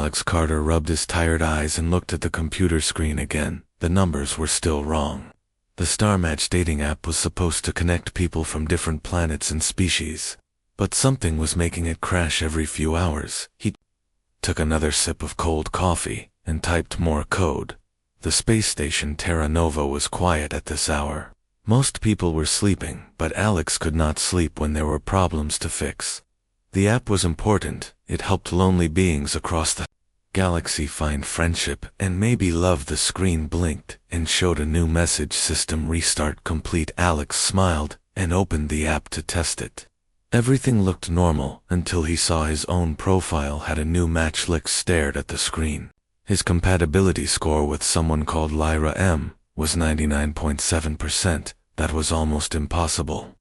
Alex Carter rubbed his tired eyes and looked at the computer screen again. The numbers were still wrong. The Star Match dating app was supposed to connect people from different planets and species, but something was making it crash every few hours. He took another sip of cold coffee and typed more code. The space station Terra Nova was quiet at this hour. Most people were sleeping, but Alex could not sleep when there were problems to fix. The app was important. It helped lonely beings across the galaxy find friendship and maybe love. The screen blinked and showed a new message: system restart complete. Alex smiled and opened the app to test it. Everything looked normal until he saw his own profile had a new match. Alex stared at the screen. His compatibility score with someone called Lyra M was 99.7%. That was almost impossible.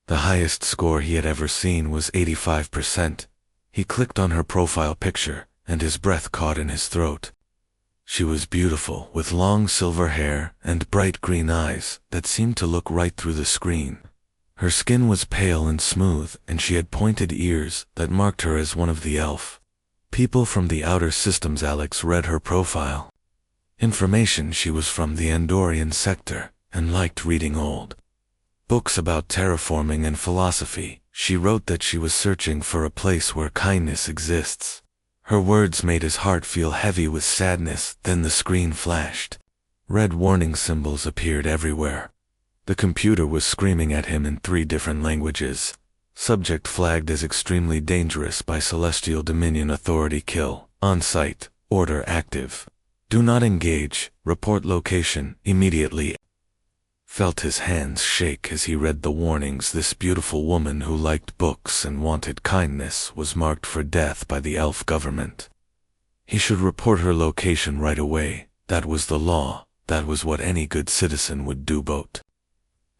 The highest score he had ever seen was 85%. He clicked on her profile picture, and his breath caught in his throat. She was beautiful, with long silver hair and bright green eyes that seemed to look right through the screen. Her skin was pale and smooth, and she had pointed ears that marked her as one of the elf people from the outer systems. Alex read her profile information. She was from the Andorian sector and liked reading old books about terraforming and philosophy. She wrote that she was searching for a place where kindness exists. Her words made his heart feel heavy with sadness. Then the screen flashed. Red warning symbols appeared everywhere. The computer was screaming at him in 3 different languages. Subject flagged as extremely dangerous by Celestial Dominion Authority. Kill on site. Order active. Do not engage. Report location immediately. Felt his hands shake as he read the warnings. This beautiful woman who liked books and wanted kindness was marked for death by the elf government. He should report her location right away. That was the law. That was what any good citizen would do.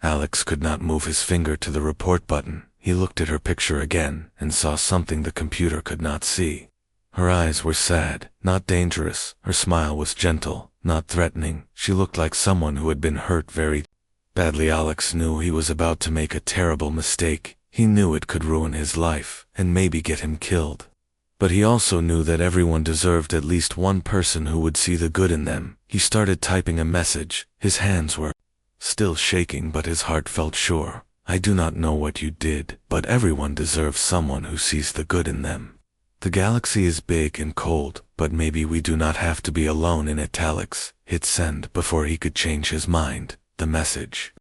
Alex could not move his finger to the report button. He looked at her picture again and saw something the computer could not see. Her eyes were sad, not dangerous. Her smile was gentle, not threatening. She looked like someone who had been hurt very badly. Alex knew he was about to make a terrible mistake. He knew it could ruin his life and maybe get him killed. But he also knew that everyone deserved at least one person who would see the good in them. He started typing a message. His hands were still shaking, but his heart felt sure. I do not know what you did, but everyone deserves someone who sees the good in them. The galaxy is big and cold, but maybe we do not have to be alone in it. Alex hit send before he could change his mind. The message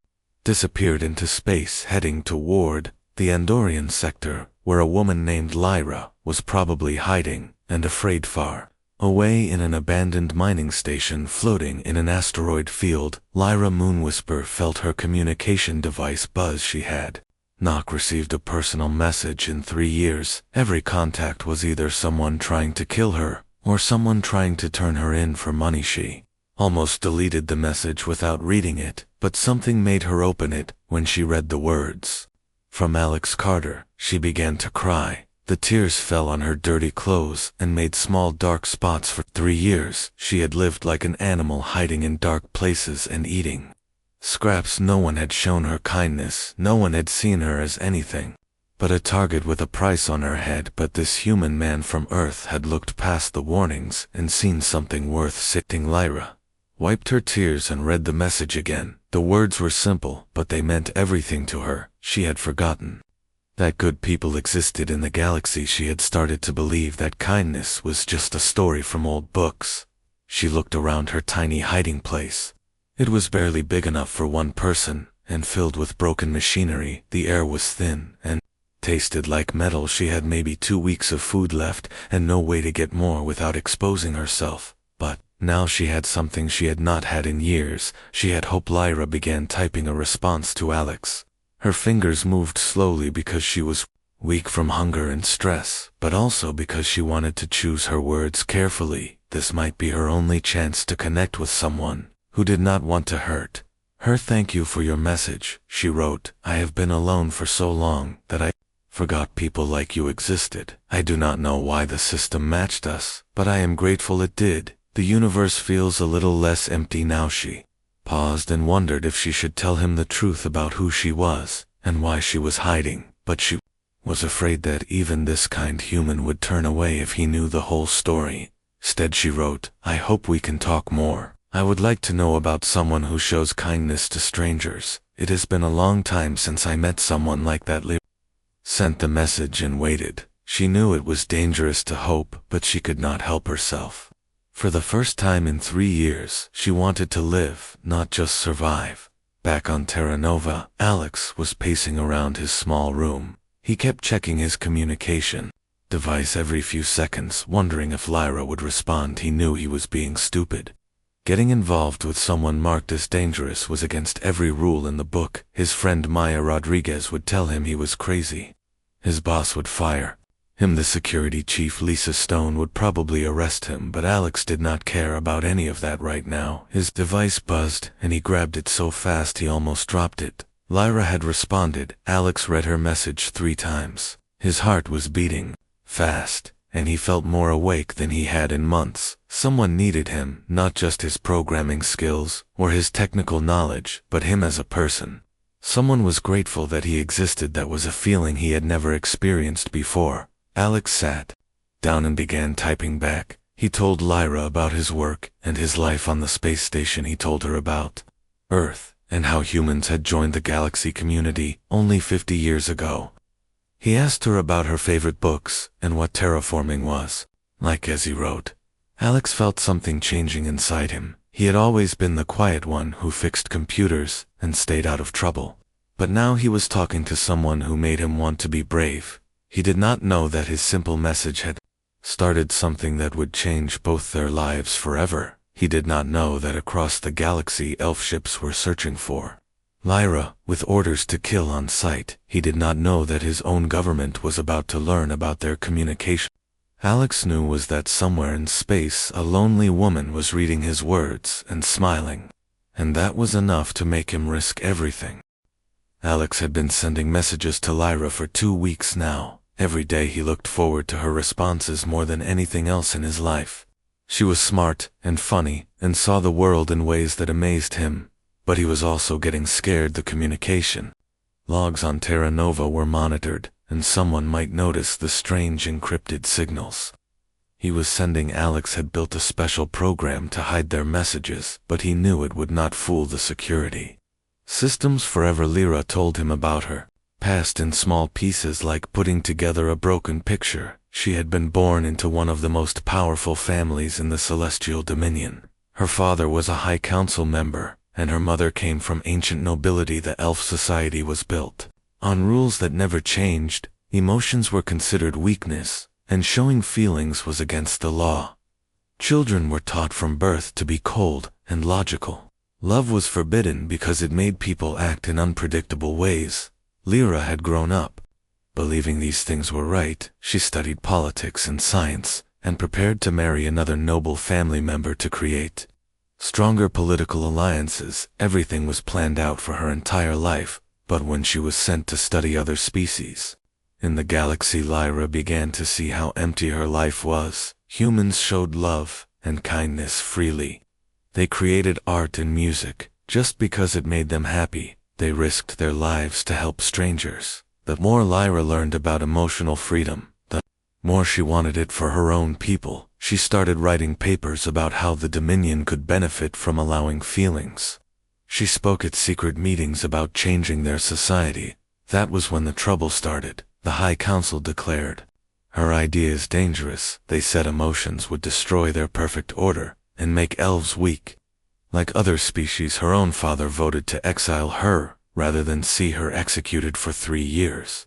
disappeared into space, heading toward the Andorian sector, where a woman named Lyra was probably hiding and afraid. Far away in an abandoned mining station floating in an asteroid field, Lyra Moonwhisper felt her communication device buzz. She had not received a personal message in 3 years. Every contact was either someone trying to kill her or someone trying to turn her in for money. She almost deleted the message without reading it, but something made her open it. When she read the words from Alex Carter, she began to cry. The tears fell on her dirty clothes and made small dark spots. For 3 years, she had lived like an animal, hiding in dark places and eating scraps. No one had shown her kindness. No one had seen her as anything but a target with a price on her head. But this human man from Earth had looked past the warnings and seen something worth sitting. Lyra wiped her tears and read the message again. The words were simple, but they meant everything to her. She had forgotten that good people existed in the galaxy. She had started to believe that kindness was just a story from old books. She looked around her tiny hiding place. It was barely big enough for one person, and filled with broken machinery. The air was thin and tasted like metal. She had maybe 2 weeks of food left and no way to get more without exposing herself. But now she had something she had not had in years. She had hope. Lyra began typing a response to Alex. Her fingers moved slowly because she was weak from hunger and stress, but also because she wanted to choose her words carefully. This might be her only chance to connect with someone who did not want to hurt her. Thank you for your message, she wrote. I have been alone for so long that I forgot people like you existed. I do not know why the system matched us, but I am grateful it did. The universe feels a little less empty now. She paused and wondered if she should tell him the truth about who she was and why she was hiding, but she was afraid that even this kind human would turn away if he knew the whole story. Instead she wrote, "I hope we can talk more. I would like to know about someone who shows kindness to strangers. It has been a long time since I met someone like that." Lyra sent the message and waited. She knew it was dangerous to hope, but she could not help herself. For the first time in 3 years, she wanted to live, not just survive. Back on Terra Nova, Alex was pacing around his small room. He kept checking his communication device every few seconds, wondering if Lyra would respond. He knew he was being stupid. Getting involved with someone marked as dangerous was against every rule in the book. His friend Maya Rodriguez would tell him he was crazy. His boss would fire him. The security chief, Lisa Stone, would probably arrest him, but Alex did not care about any of that right now. His device buzzed, and he grabbed it so fast he almost dropped it. Lyra had responded. Alex read her message 3 times. His heart was beating fast, and he felt more awake than he had in months. Someone needed him, not just his programming skills or his technical knowledge, but him as a person. Someone was grateful that he existed. That was a feeling he had never experienced before. Alex sat down and began typing back. He told Lyra about his work and his life on the space station. He told her about Earth and how humans had joined the galaxy community only 50 years ago. He asked her about her favorite books and what terraforming was like. As he wrote, Alex felt something changing inside him. He had always been the quiet one who fixed computers and stayed out of trouble. But now he was talking to someone who made him want to be brave. He did not know that his simple message had started something that would change both their lives forever. He did not know that across the galaxy elf ships were searching for Lyra, with orders to kill on sight. He did not know that his own government was about to learn about their communication. Alex knew was that somewhere in space a lonely woman was reading his words and smiling. And that was enough to make him risk everything. Alex had been sending messages to Lyra for 2 weeks now. Every day he looked forward to her responses more than anything else in his life. She was smart and funny and saw the world in ways that amazed him. But he was also getting scared. The communication logs on Terra Nova were monitored, and someone might notice the strange encrypted signals he was sending. Alex had built a special program to hide their messages, but he knew it would not fool the security systems forever. Lyra told him about her past in small pieces, like putting together a broken picture. She had been born into one of the most powerful families in the Celestial Dominion. Her father was a High Council member, and her mother came from ancient nobility. The elf society was built on rules that never changed. Emotions were considered weakness, and showing feelings was against the law. Children were taught from birth to be cold and logical. Love was forbidden because it made people act in unpredictable ways. Lyra had grown up believing these things were right. She studied politics and science, and prepared to marry another noble family member to create stronger political alliances. Everything was planned out for her entire life. But when she was sent to study other species in the galaxy, Lyra began to see how empty her life was. Humans showed love and kindness freely. They created art and music just because it made them happy. They risked their lives to help strangers. The more Lyra learned about emotional freedom, the more she wanted it for her own people. She started writing papers about how the Dominion could benefit from allowing feelings. She spoke at secret meetings about changing their society. That was when the trouble started. The High Council declared her idea is dangerous. They said emotions would destroy their perfect order and make elves weak. Like other species, her own father voted to exile her rather than see her executed for 3 years.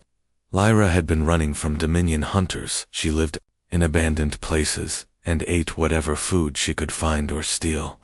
Lyra had been running from Dominion hunters. She lived in abandoned places and ate whatever food she could find or steal.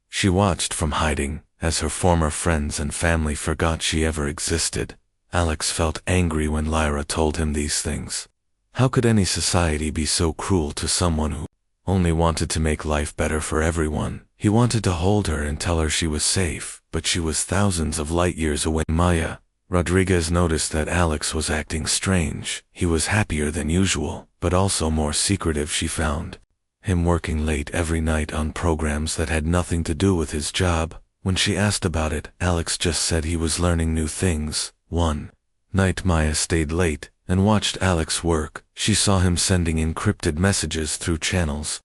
She watched from hiding as her former friends and family forgot she ever existed. Alex felt angry when Lyra told him these things. How could any society be so cruel to someone who only wanted to make life better for everyone? He wanted to hold her and tell her she was safe, but she was thousands of light years away. Maya Rodriguez noticed that Alex was acting strange. He was happier than usual, but also more secretive. She found him working late every night on programs that had nothing to do with his job. When she asked about it, Alex just said he was learning new things. One night Maya stayed late and watched Alex work. She saw him sending encrypted messages through channels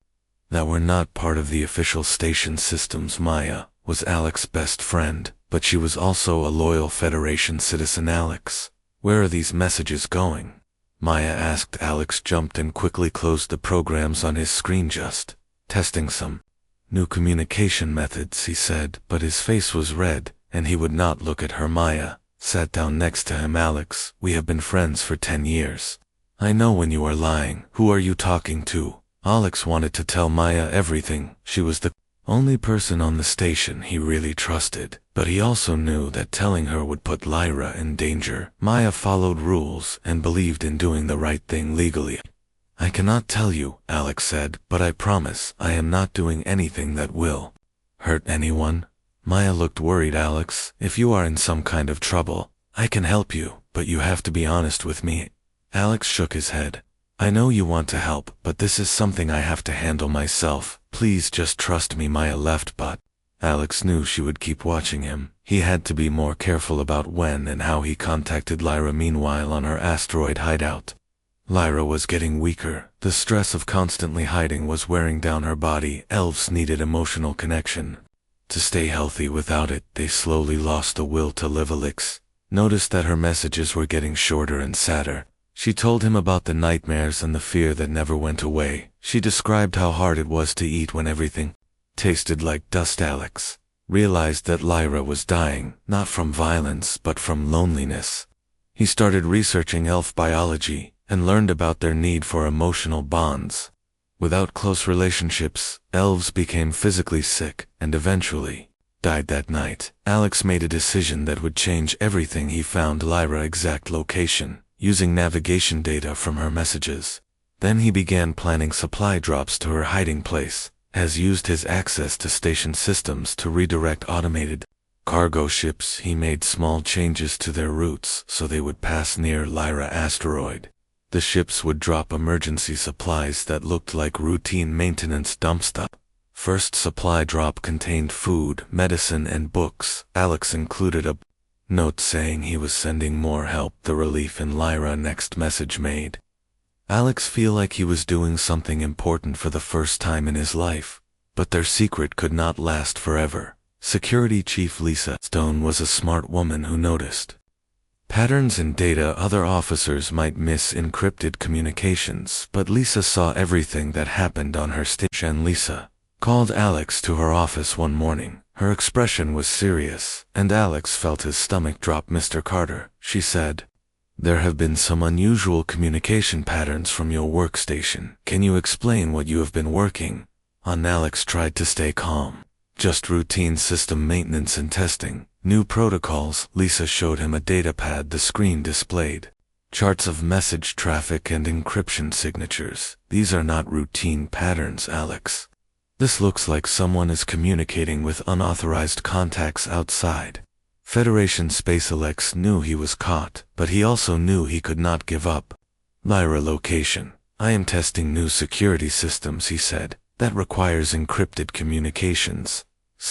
that were not part of the official station systems. Maya was Alex's best friend, but she was also a loyal Federation citizen. Alex, where are these messages going? Maya asked. Alex jumped and quickly closed the programs on his screen. Just testing some new communication methods, he said, but his face was red, and he would not look at her. Maya sat down next to him. Alex, we have been friends for 10 years. I know when you are lying. Who are you talking to? Alex wanted to tell Maya everything. She was the only person on the station he really trusted, but he also knew that telling her would put Lyra in danger. Maya followed rules and believed in doing the right thing legally. I cannot tell you, Alex said, but I promise I am not doing anything that will hurt anyone. Maya looked worried. Alex, if you are in some kind of trouble, I can help you, but you have to be honest with me. Alex shook his head. I know you want to help, but this is something I have to handle myself. Please just trust me. Maya left, but Alex knew she would keep watching him. He had to be more careful about when and how he contacted Lyra. Meanwhile, on her asteroid hideout, Lyra was getting weaker. The stress of constantly hiding was wearing down her body. Elves needed emotional connection to stay healthy. Without it, they slowly lost the will to live. Alex noticed that her messages were getting shorter and sadder. She told him about the nightmares and the fear that never went away. She described how hard it was to eat when everything tasted like dust. Alex realized that Lyra was dying, not from violence but from loneliness. He started researching elf biology and learned about their need for emotional bonds. Without close relationships, elves became physically sick and eventually died. That night, Alex made a decision that would change everything. He found Lyra's exact location using navigation data from her messages. Then he began planning supply drops to her hiding place, has used his access to station systems to redirect automated cargo ships. He made small changes to their routes so they would pass near Lyra asteroid. The ships would drop emergency supplies that looked like routine maintenance dumps. The first supply drop contained food, medicine, and books. Alex included a note saying he was sending more help. The relief in Lyra's next message made Alex feel like he was doing something important for the first time in his life. But their secret could not last forever. Security Chief Lisa Stone was a smart woman who noticed patterns in data other officers might miss. Encrypted communications, but Lisa saw everything that happened on her station. Lisa called Alex to her office one morning. Her expression was serious, and Alex felt his stomach drop. Mr. Carter, she said, there have been some unusual communication patterns from your workstation. Can you explain what you have been working on? Alex tried to stay calm. Just routine system maintenance and testing. New protocols. Lisa showed him a datapad. The screen displayed charts of message traffic and encryption signatures. These are not routine patterns, Alex. This looks like someone is communicating with unauthorized contacts outside Federation. Space Orcs knew he was caught, but he also knew he could not give up. Lyra location. I am testing new security systems, he said. That requires encrypted communications.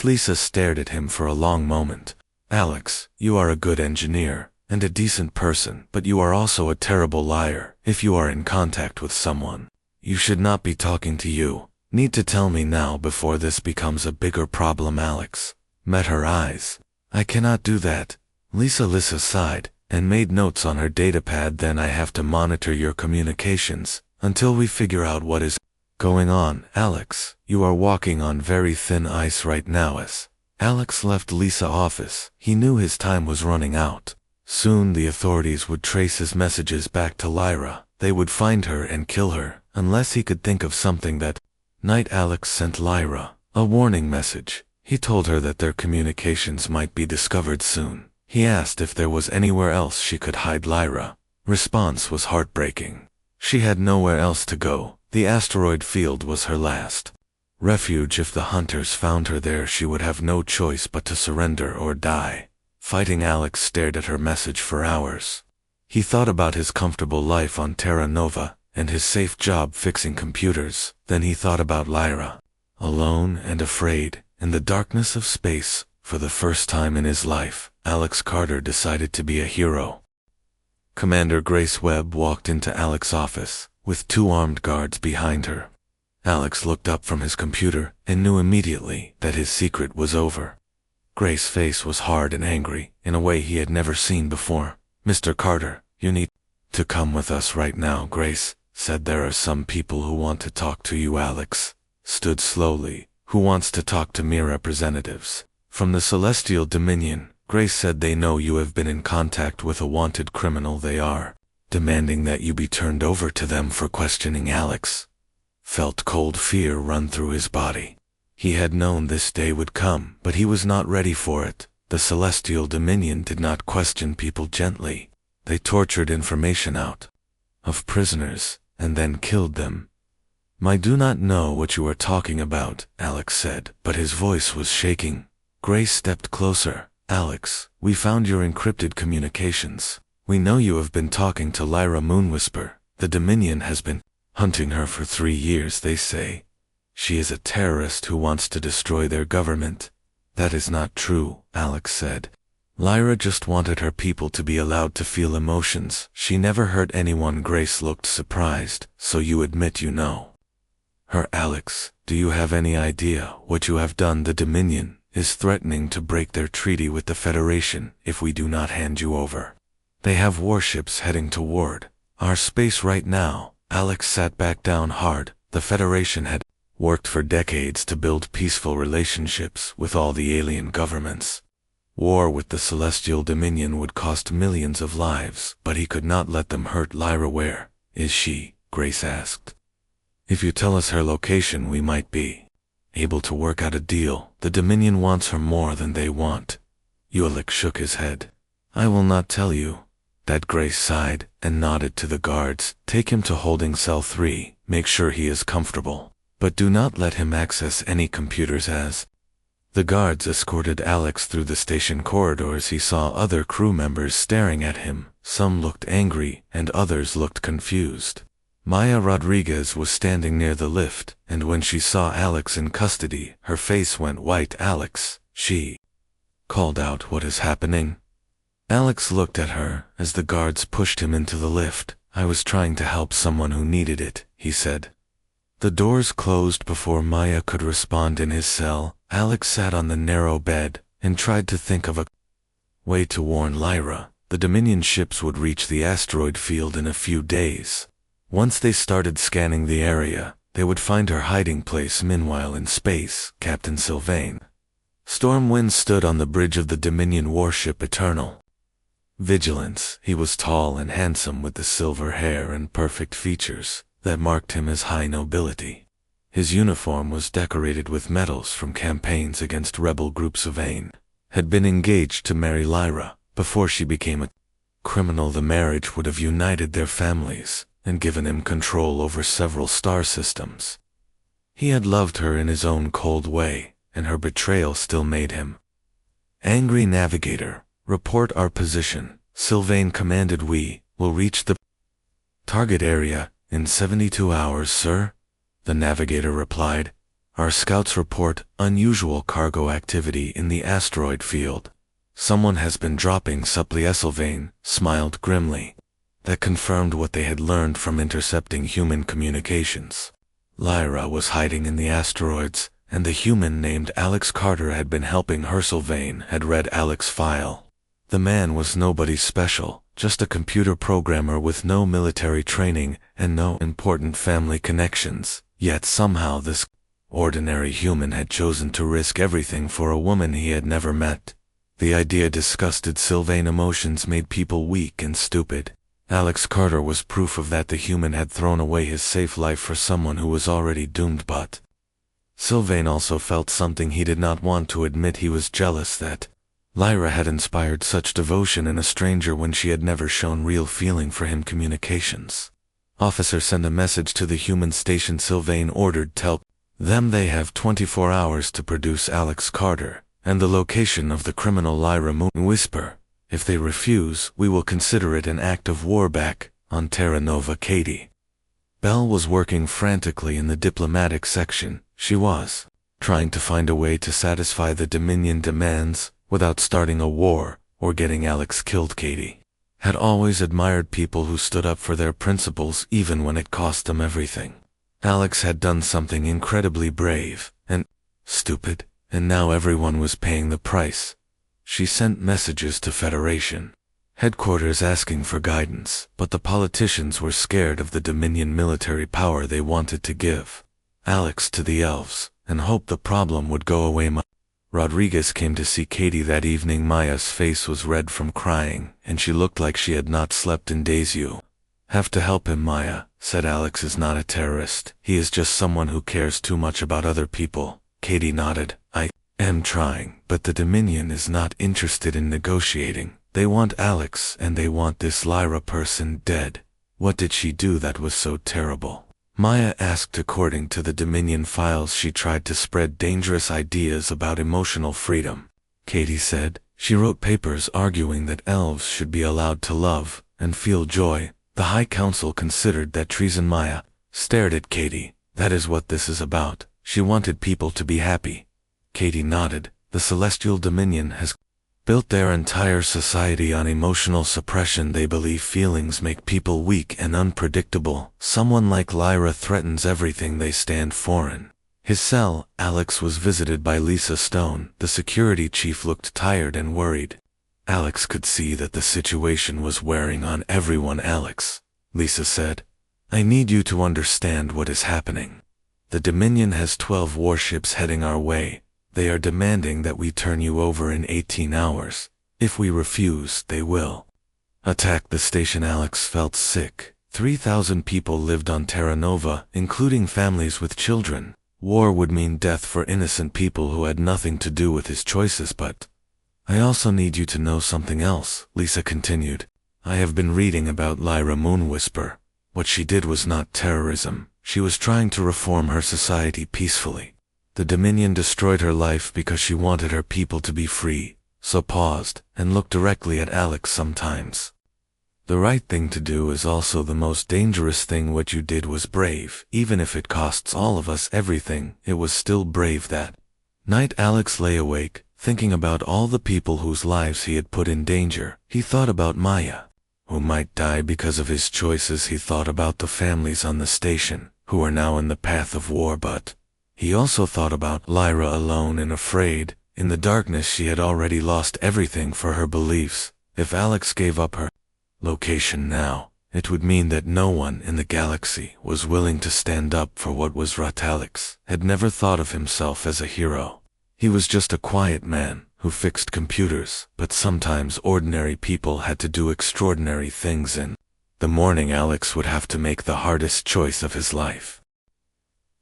Lisa stared at him for a long moment. Alex, you are a good engineer and a decent person, but you are also a terrible liar. If you are in contact with someone, you should not be talking to you. Need to tell me now before this becomes a bigger problem. Alex met her eyes. I cannot do that. Lisa sighed and made notes on her datapad. Then I have to monitor your communications until we figure out what is going on. Alex, you are walking on very thin ice right now. As Alex left Lisa's office, he knew his time was running out. Soon the authorities would trace his messages back to Lyra. They would find her and kill her, unless he could think of something. That night Alex sent Lyra a warning message. He told her that their communications might be discovered soon. He asked if there was anywhere else she could hide. Lyra's response was heartbreaking. She had nowhere else to go. The asteroid field was her last refuge. If the hunters found her there, she would have no choice but to surrender or die. Fighting. Alex stared at her message for hours. He thought about his comfortable life on Terra Nova and his safe job fixing computers. Then he thought about Lyra, alone and afraid, in the darkness of space. For the first time in his life, Alex Carter decided to be a hero. Commander Grace Webb walked into Alex's office, with 2 armed guards behind her. Alex looked up from his computer and knew immediately that his secret was over. Grace's face was hard and angry in a way he had never seen before. "Mr. Carter, you need to come with us right now," Grace said. "There are some people who want to talk to you." Alex stood slowly. "Who wants to talk to me?" "Representatives from the Celestial Dominion." Grace said. "They know you have been in contact with a wanted criminal. They are demanding that you be turned over to them for questioning." Alex felt cold fear run through his body. He had known this day would come, but he was not ready for it. The Celestial Dominion did not question people gently. They tortured information out of prisoners and then killed them. "I do not know what you are talking about," Alex said, but his voice was shaking. Grace stepped closer. "Alex, we found your encrypted communications. We know you have been talking to Lyra Moonwhisper. The Dominion has been hunting her for 3 years, they say. She is a terrorist who wants to destroy their government." "That is not true," Alex said. "Lyra just wanted her people to be allowed to feel emotions. She never hurt anyone." Grace looked surprised. "So you admit you know her?" "Alex, do you have any idea what you have done?" "The Dominion is threatening to break their treaty with the Federation if we do not hand you over. They have warships heading toward our space right now." Alex sat back down hard. The Federation had worked for decades to build peaceful relationships with all the alien governments. War with the Celestial Dominion would cost millions of lives, but he could not let them hurt Lyra. "Where is she?" Grace asked. "If you tell us her location, we might be able to work out a deal. The Dominion wants her more than they want." Alex shook his head. "I will not tell you that." Grace sighed and nodded to the guards. "Take him to holding cell 3. Make sure he is comfortable, but do not let him access any computers." As the guards escorted Alex through the station corridors, he saw other crew members staring at him. Some looked angry and others looked confused. Maya Rodriguez was standing near the lift, and when she saw Alex in custody, her face went white. "Alex," she called out. "What is happening?" Alex looked at her as the guards pushed him into the lift. "I was trying to help someone who needed it," he said. The doors closed before Maya could respond. In his cell, Alex sat on the narrow bed and tried to think of a way to warn Lyra. The Dominion ships would reach the asteroid field in a few days. Once they started scanning the area, they would find her hiding place. Meanwhile in space, Captain Sylvain Stormwind stood on the bridge of the Dominion warship Eternal Vigilance. He was tall and handsome with the silver hair and perfect features that marked him as high nobility. His uniform was decorated with medals from campaigns against rebel groups. Sylvain had been engaged to marry Lyra before she became a criminal. The marriage would have united their families and given him control over several star systems. He had loved her in his own cold way, and her betrayal still made him angry. "Navigator, report our position," Sylvain commanded. "We will reach the target area in 72 hours, sir," the navigator replied. "Our scouts report unusual cargo activity in the asteroid field. Someone has been dropping supplies." Sylvain smiled grimly. That confirmed what they had learned from intercepting human communications. Lyra was hiding in the asteroids, and the human named Alex Carter had been helping her. Sylvain had read Alex's file. The man was nobody special, just a computer programmer with no military training and no important family connections. Yet somehow this ordinary human had chosen to risk everything for a woman he had never met. The idea disgusted Sylvain. Emotions made people weak and stupid. Alex Carter was proof of that. The human had thrown away his safe life for someone who was already doomed. But Sylvain also felt something he did not want to admit. He was jealous that Lyra had inspired such devotion in a stranger when she had never shown real feeling for him. Communications officer, send a message to the human station, Sylvain ordered. "Tell them they have 24 hours to produce Alex Carter and the location of the criminal Lyra Moonwhisper. If they refuse, we will consider it an act of war." Back on Terra Nova, Katie Bell was working frantically in the diplomatic section. She was trying to find a way to satisfy the Dominion demands without starting a war or getting Alex killed. Katie had always admired people who stood up for their principles even when it cost them everything. Alex had done something incredibly brave and stupid, and now everyone was paying the price. She sent messages to Federation headquarters asking for guidance, but the politicians were scared of the Dominion military power they wanted to give Alex to the elves, and hoped the problem would go away. Rodriguez came to see Katie that evening. Maya's face was red from crying, and she looked like she had not slept in days. "You have to help him," Maya said. "Alex is not a terrorist. He is just someone who cares too much about other people." Katie nodded. "I am trying, but the Dominion is not interested in negotiating. They want Alex, and they want this Lyra person dead." "What did she do that was so terrible?" Maya asked. "According to the Dominion files, she tried to spread dangerous ideas about emotional freedom." Katie said. "She wrote papers arguing that elves should be allowed to love and feel joy. The High Council considered that treason." Maya stared at Katie. "That is what this is about. She wanted people to be happy." Katie nodded. "The Celestial Dominion has built their entire society on emotional suppression. They believe feelings make people weak and unpredictable. Someone like Lyra threatens everything they stand for." In his cell, Alex was visited by Lisa Stone. The security chief looked tired and worried. Alex could see that the situation was wearing on everyone. "Alex," Lisa said, "I need you to understand what is happening. The Dominion has 12 warships heading our way. They are demanding that we turn you over in 18 hours. If we refuse, they will attack the station." Alex felt sick. 3,000 people lived on Terra Nova, including families with children. War would mean death for innocent people who had nothing to do with his choices. "But I also need you to know something else," Lisa continued. "I have been reading about Lyra Moonwhisper. What she did was not terrorism. She was trying to reform her society peacefully. The Dominion destroyed her life because she wanted her people to be free." So paused and looked directly at Alex. "Sometimes the right thing to do is also the most dangerous thing. What you did was brave. Even if it costs all of us everything, it was still brave." That night Alex lay awake, thinking about all the people whose lives he had put in danger. He thought about Maya, who might die because of his choices. He thought about the families on the station, who are now in the path of war. But he also thought about Lyra, alone and afraid. In the darkness she had already lost everything for her beliefs. If Alex gave up her location now, it would mean that no one in the galaxy was willing to stand up for what was right. Alex had never thought of himself as a hero. He was just a quiet man who fixed computers, but sometimes ordinary people had to do extraordinary things. In the morning, Alex would have to make the hardest choice of his life.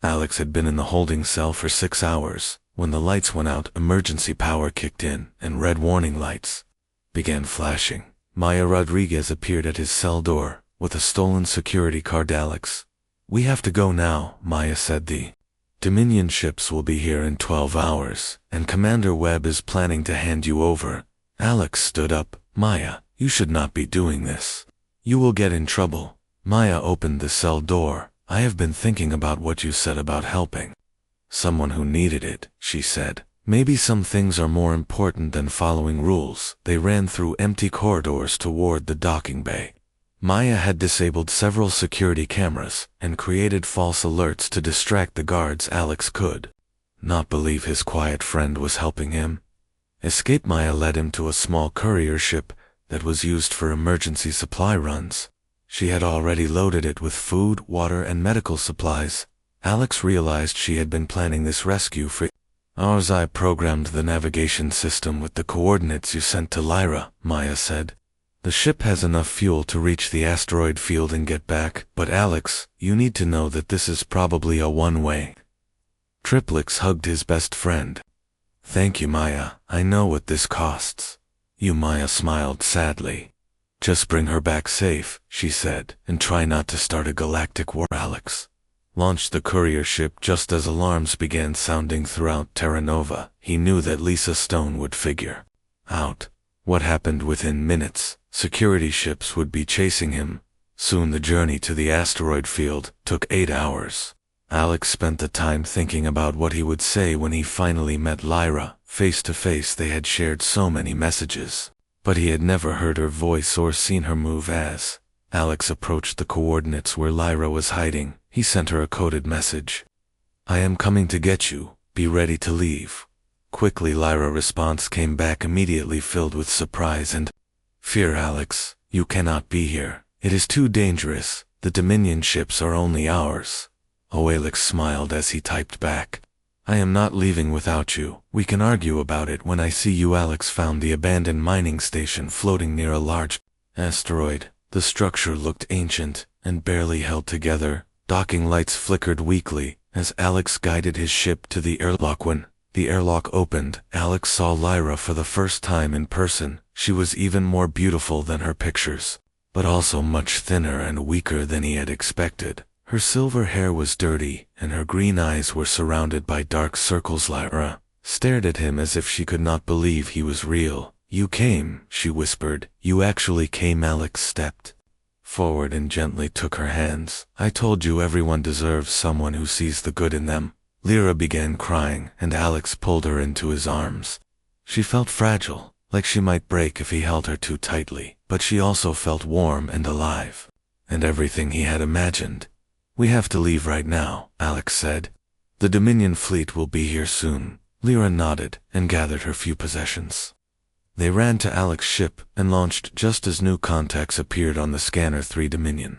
Alex had been in the holding cell for 6 hours. When the lights went out, emergency power kicked in, and red warning lights began flashing. Maya Rodriguez appeared at his cell door with a stolen security card. "Alex, we have to go now," Maya said. "The Dominion ships will be here in 12 hours, and Commander Webb is planning to hand you over." Alex stood up. "Maya, you should not be doing this. You will get in trouble." Maya opened the cell door. "I have been thinking about what you said about helping someone who needed it," she said. "Maybe some things are more important than following rules." They ran through empty corridors toward the docking bay. Maya had disabled several security cameras and created false alerts to distract the guards. Alex could not believe his quiet friend was helping him escape. Maya led him to a small courier ship that was used for emergency supply runs. She had already loaded it with food, water, and medical supplies. Alex realized she had been planning this rescue for hours. "I programmed the navigation system with the coordinates you sent to Lyra," Maya said. "The ship has enough fuel to reach the asteroid field and get back. But Alex, you need to know that this is probably a one-way." Triplix hugged his best friend. "Thank you, Maya. I know what this costs." "You," Maya smiled sadly. "Just bring her back safe," she said, "and try not to start a galactic war." Alex launched the courier ship just as alarms began sounding throughout Terra Nova. He knew that Lisa Stone would figure out what happened within minutes. Security ships would be chasing him. Soon the journey to the asteroid field took 8 hours. Alex spent the time thinking about what he would say when he finally met Lyra. Face to face they had shared so many messages, but he had never heard her voice or seen her move as Alex approached the coordinates where Lyra was hiding. He sent her a coded message. I am coming to get you. Be ready to leave. Quickly, Lyra's response came back immediately, filled with surprise and fear. Alex, you cannot be here. It is too dangerous. The Dominion ships are only ours. Alex smiled as he typed back. I am not leaving without you. We can argue about it when I see you. Alex found the abandoned mining station floating near a large asteroid. The structure looked ancient and barely held together. Docking lights flickered weakly as Alex guided his ship to the airlock. When the airlock opened, Alex saw Lyra for the first time in person. She was even more beautiful than her pictures, but also much thinner and weaker than he had expected. Her silver hair was dirty, and her green eyes were surrounded by dark circles. Lyra stared at him as if she could not believe he was real. You came, she whispered. You actually came. Alex stepped forward and gently took her hands. I told you everyone deserves someone who sees the good in them. Lyra began crying, and Alex pulled her into his arms. She felt fragile, like she might break if he held her too tightly, but she also felt warm and alive, and everything he had imagined. We have to leave right now, Alex said. The Dominion fleet will be here soon. Lyra nodded and gathered her few possessions. They ran to Alex's ship and launched just as new contacts appeared on the scanner. 3 Dominion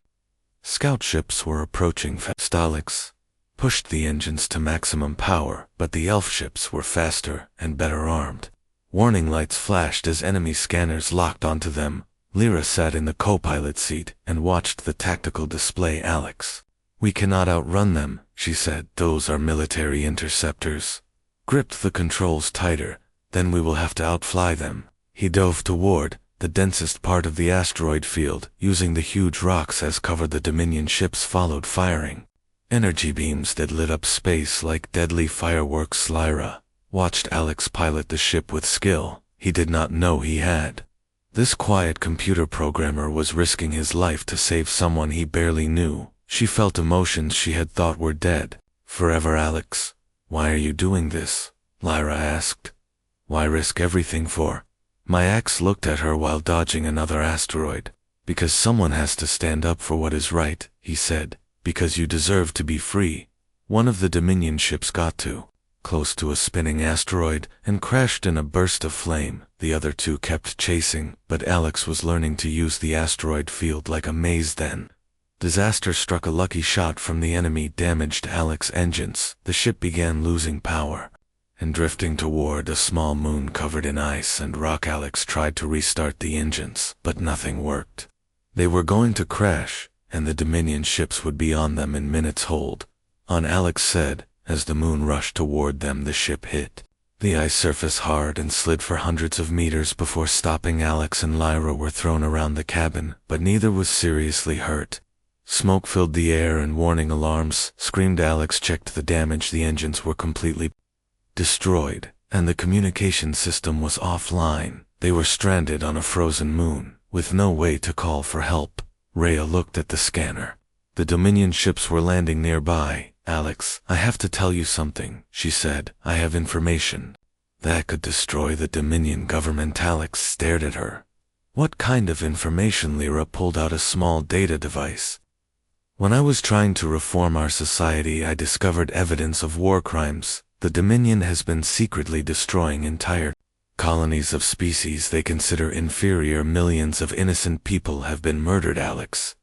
scout ships were approaching fast. Alex pushed the engines to maximum power, but the elf ships were faster and better armed. Warning lights flashed as enemy scanners locked onto them. Lyra sat in the co-pilot seat and watched the tactical display. Alex, we cannot outrun them, she said. Those are military interceptors. Gripped the controls tighter, then we will have to outfly them. He dove toward the densest part of the asteroid field, using the huge rocks as cover. The Dominion ships followed, firing energy beams that lit up space like deadly fireworks. Lyra watched Alex pilot the ship with skill he did not know he had. This quiet computer programmer was risking his life to save someone he barely knew. She felt emotions she had thought were dead forever. Alex, why are you doing this? Lyra asked. Why risk everything for? My ex looked at her while dodging another asteroid. Because someone has to stand up for what is right, he said. Because you deserve to be free. One of the Dominion ships got too close to a spinning asteroid and crashed in a burst of flame. The other 2 kept chasing, but Alex was learning to use the asteroid field like a maze. Then disaster struck. A lucky shot from the enemy damaged Alex's engines. The ship began losing power and drifting toward a small moon covered in ice and rock. Alex tried to restart the engines, but nothing worked. They were going to crash, and the Dominion ships would be on them in minutes. Hold on, Alex said. As the moon rushed toward them, the ship hit the ice surface hard and slid for hundreds of meters before stopping. Alex and Lyra were thrown around the cabin, but neither was seriously hurt. Smoke filled the air and warning alarms screamed. Alex checked the damage. The engines were completely destroyed, and the communication system was offline. They were stranded on a frozen moon, with no way to call for help. Rhea looked at the scanner. The Dominion ships were landing nearby. Alex, I have to tell you something, she said. I have information that could destroy the Dominion government. Alex stared at her. What kind of information? Lyra pulled out a small data device. When I was trying to reform our society, I discovered evidence of war crimes. The Dominion has been secretly destroying entire colonies of species they consider inferior. Millions of innocent people have been murdered. Alex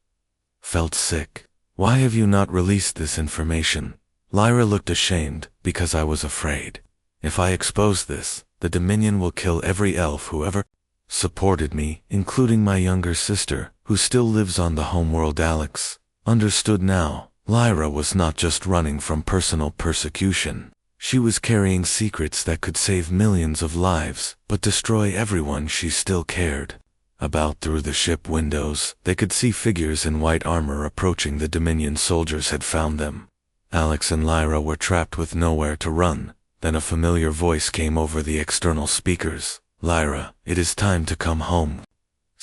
felt sick. Why have you not released this information? Lyra looked ashamed. Because I was afraid. If I expose this, the Dominion will kill every elf who ever supported me, including my younger sister, who still lives on the homeworld. Alex understood now. Lyra was not just running from personal persecution. She was carrying secrets that could save millions of lives, but destroy everyone she still cared about. Through the ship windows, they could see figures in white armor approaching. The Dominion soldiers had found them. Alex and Lyra were trapped with nowhere to run. Then a familiar voice came over the external speakers. Lyra, it is time to come home.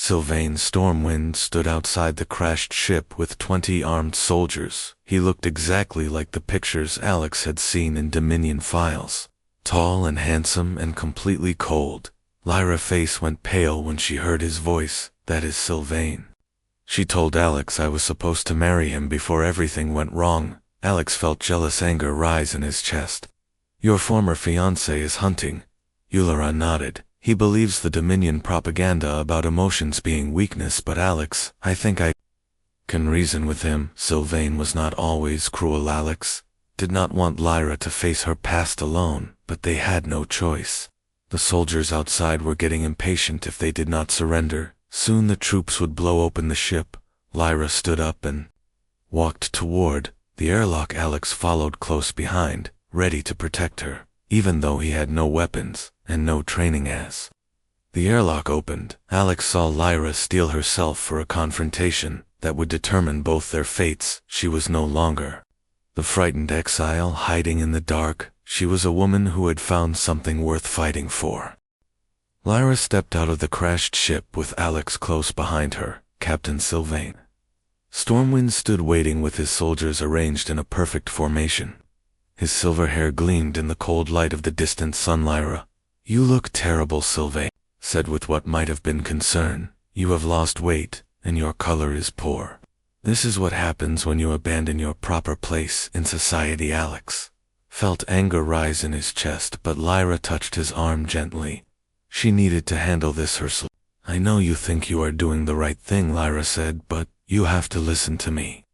Sylvain Stormwind stood outside the crashed ship with 20 armed soldiers. He looked exactly like the pictures Alex had seen in Dominion files. Tall and handsome and completely cold. Lyra's face went pale when she heard his voice. That is Sylvain, She told Alex I was supposed to marry him before everything went wrong. Alex felt jealous anger rise in his chest. Your former fiancé is hunting. Ulara nodded. He believes the Dominion propaganda about emotions being weakness, but Alex, I think I can reason with him. Sylvain was not always cruel. Alex did not want Lyra to face her past alone, but they had no choice. The soldiers outside were getting impatient if they did not surrender. Soon the troops would blow open the ship. Lyra stood up and walked toward the airlock. Alex followed close behind, ready to protect her, even though he had no weapons and no training as. The airlock opened. Alex saw Lyra steel herself for a confrontation that would determine both their fates. She was no longer the frightened exile hiding in the dark. She was a woman who had found something worth fighting for. Lyra stepped out of the crashed ship with Alex close behind her. Captain Sylvain Stormwind stood waiting with his soldiers arranged in a perfect formation. His silver hair gleamed in the cold light of the distant sun. Lyra, you look terrible, Sylvain said with what might have been concern. You have lost weight, and your color is poor. This is what happens when you abandon your proper place in society. Alex felt anger rise in his chest, but Lyra touched his arm gently. She needed to handle this herself. I know you think you are doing the right thing, Lyra said, but you have to listen to me.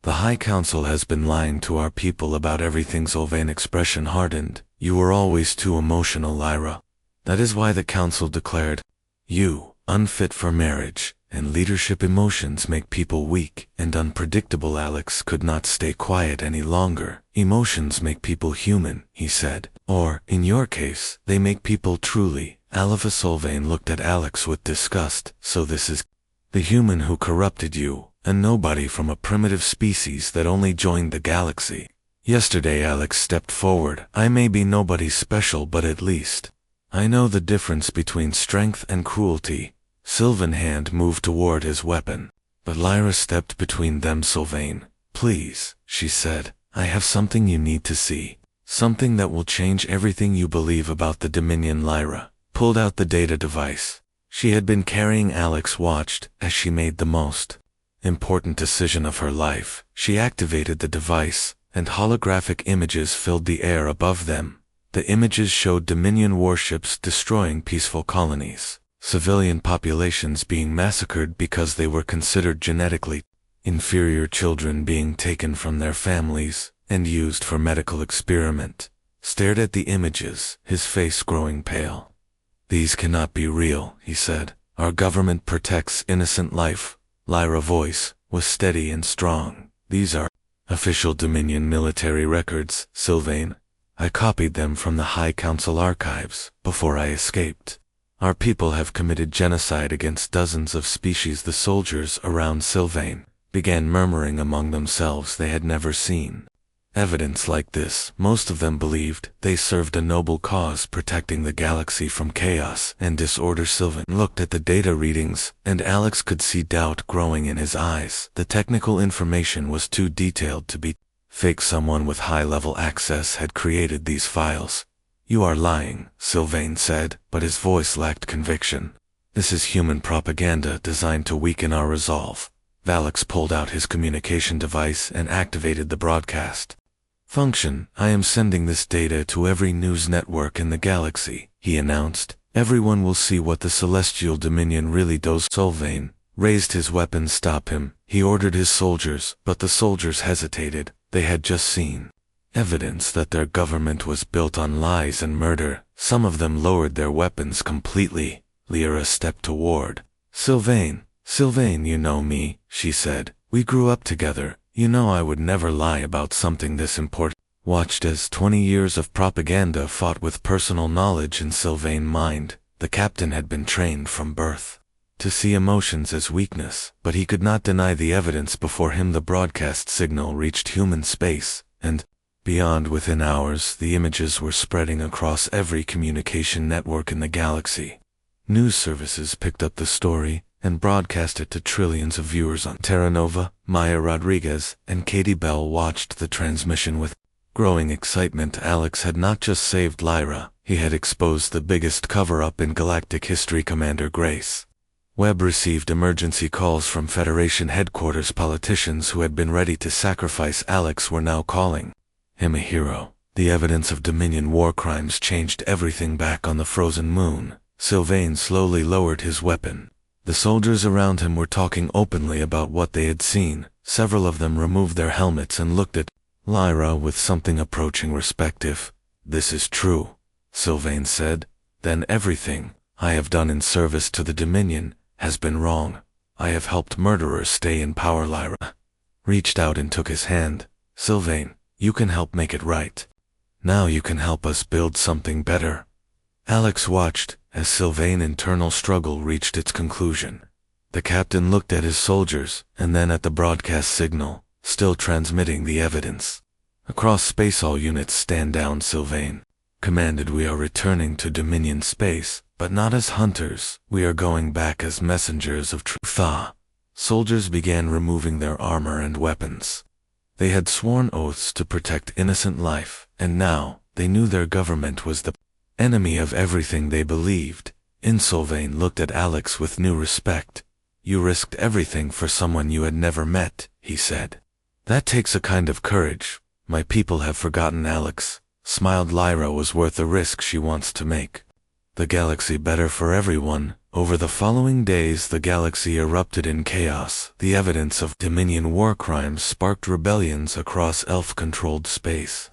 The High Council has been lying to our people about everything. Sylvain's expression hardened. You were always too emotional, Lyra. That is why the council declared you unfit for marriage, and leadership. Emotions make people weak and unpredictable. Alex could not stay quiet any longer. Emotions make people human, he said. Or, in your case, they make people truly alpha. Sylvain looked at Alex with disgust. So this is the human who corrupted you, a nobody from a primitive species that only joined the galaxy. Yesterday Alex stepped forward. I may be nobody special, but at least I know the difference between strength and cruelty. Sylvain's hand moved toward his weapon, but Lyra stepped between them. Sylvain, please, she said, I have something you need to see. Something that will change everything you believe about the Dominion. Lyra pulled out the data device she had been carrying. Alex watched as she made the most important decision of her life. She activated the device, and holographic images filled the air above them. The images showed Dominion warships destroying peaceful colonies, civilian populations being massacred because they were considered genetically inferior, children being taken from their families and used for medical experiment. Stared at the images, his face growing pale. These cannot be real, he said. Our government protects innocent life. Lyra's voice was steady and strong. These are official Dominion military records, Sylvain. I copied them from the High Council archives before I escaped. Our people have committed genocide against dozens of species. The soldiers around Sylvain began murmuring among themselves. They had never seen evidence like this. Most of them believed they served a noble cause, protecting the galaxy from chaos and disorder. Sylvain looked at the data readings, and Alex could see doubt growing in his eyes. The technical information was too detailed to be fake. Someone with high-level access had created these files. You are lying, Sylvain said, but his voice lacked conviction. This is human propaganda designed to weaken our resolve. Alex pulled out his communication device and activated the broadcast function. I am sending this data to every news network in the galaxy, he announced. Everyone will see what the Celestial Dominion really does. Sylvain raised his weapon. Stop him, he ordered his soldiers, but the soldiers hesitated. They had just seen evidence that their government was built on lies and murder. Some of them lowered their weapons completely. Lyra stepped toward Sylvain. Sylvain, you know me, she said. We grew up together. You know I would never lie about something this important. Watched as 20 years of propaganda fought with personal knowledge in Sylvain's mind. The captain had been trained from birth to see emotions as weakness, but he could not deny the evidence before him. The broadcast signal reached human space, and beyond. Within hours, the images were spreading across every communication network in the galaxy. News services picked up the story and broadcast it to trillions of viewers on Terra Nova. Maya Rodriguez and Katie Bell watched the transmission with growing excitement. Alex had not just saved Lyra, he had exposed the biggest cover-up in galactic history. Commander Grace Webb received emergency calls from Federation headquarters. Politicians who had been ready to sacrifice Alex were now calling him a hero. The evidence of Dominion war crimes changed everything. Back on the frozen moon, Sylvain slowly lowered his weapon. The soldiers around him were talking openly about what they had seen. Several of them removed their helmets and looked at Lyra with something approaching respect. "If this is true," Sylvain said, "then everything I have done in service to the Dominion has been wrong. I have helped murderers stay in power." Lyra reached out and took his hand. "Sylvain, you can help make it right. Now you can help us build something better." Alex watched as Sylvain's internal struggle reached its conclusion. The captain looked at his soldiers and then at the broadcast signal, still transmitting the evidence. "Across space, all units stand down," Sylvain commanded. "We are returning to Dominion space, but not as hunters. We are going back as messengers of truth." Soldiers began removing their armor and weapons. They had sworn oaths to protect innocent life, and now they knew their government was the enemy of everything they believed. Sylvain looked at Alex with new respect. "You risked everything for someone you had never met," he said. "That takes a kind of courage. My people have forgotten." Alex smiled. "Lyra was worth the risk she wants to make the galaxy better for everyone." Over the following days, the galaxy erupted in chaos. The evidence of Dominion war crimes sparked rebellions across elf-controlled space.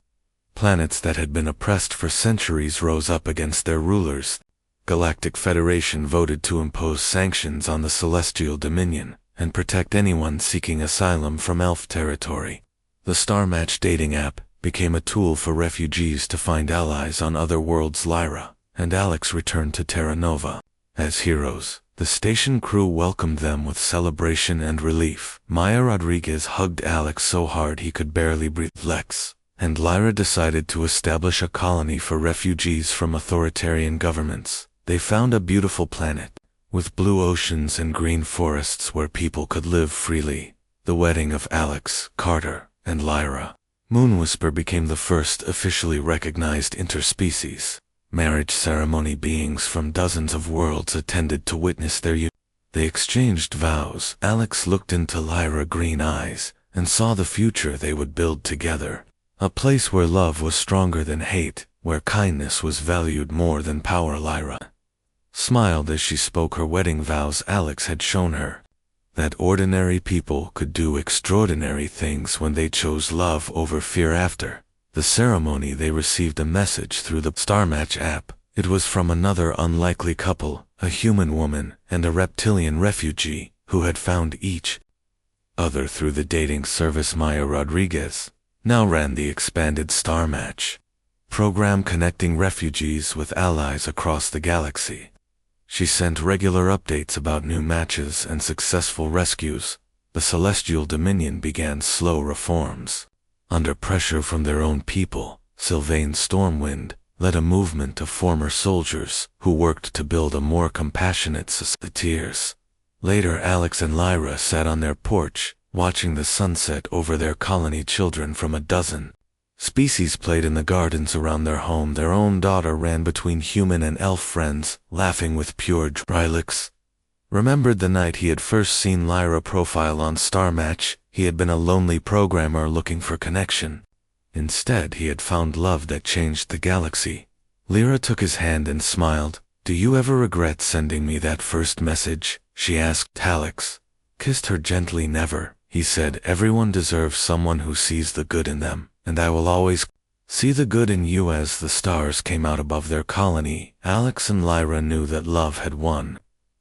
Planets that had been oppressed for centuries rose up against their rulers. Galactic Federation voted to impose sanctions on the Celestial Dominion and protect anyone seeking asylum from elf territory. The Star Match dating app became a tool for refugees to find allies on other worlds. Lyra and Alex returned to Terra Nova as heroes. The station crew welcomed them with celebration and relief. Maya Rodriguez hugged Alex so hard he could barely breathe. Lex and Lyra decided to establish a colony for refugees from authoritarian governments. They found a beautiful planet with blue oceans and green forests where people could live freely. The wedding of Alex, Carter, and Lyra Moonwhisper became the first officially recognized interspecies marriage ceremony. Beings from dozens of worlds attended to witness their union. They exchanged vows. Alex looked into Lyra's green eyes and saw the future they would build together. A place where love was stronger than hate, where kindness was valued more than power. Lyra smiled as she spoke her wedding vows. Alex had shown her that ordinary people could do extraordinary things when they chose love over fear. After the ceremony, they received a message through the Star Match app. It was from another unlikely couple, a human woman and a reptilian refugee, who had found each other through the dating service. Maya Rodriguez now ran the expanded Star Match program, connecting refugees with allies across the galaxy. She sent regular updates about new matches and successful rescues. The Celestial Dominion began slow reforms. Under pressure from their own people, Sylvain Stormwind led a movement of former soldiers who worked to build a more compassionate society. Later, Alex and Lyra sat on their porch, watching the sunset over their colony. Children from a dozen species played in the gardens around their home. Their own daughter ran between human and elf friends, laughing with pure joy. Alex remembered the night he had first seen Lyra profile on Star Match. He had been a lonely programmer looking for connection. Instead, he had found love that changed the galaxy. Lyra took his hand and smiled. "Do you ever regret sending me that first message?" she asked. Alex kissed her gently. "Never," he said. "Everyone deserves someone who sees the good in them, and I will always see the good in you." As the stars came out above their colony, Alex and Lyra knew that love had won.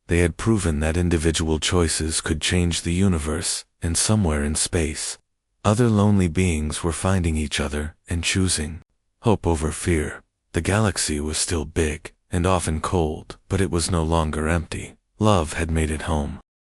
They had proven that individual choices could change the universe, and somewhere in space, other lonely beings were finding each other and choosing hope over fear. The galaxy was still big and often cold, but it was no longer empty. Love had made it home.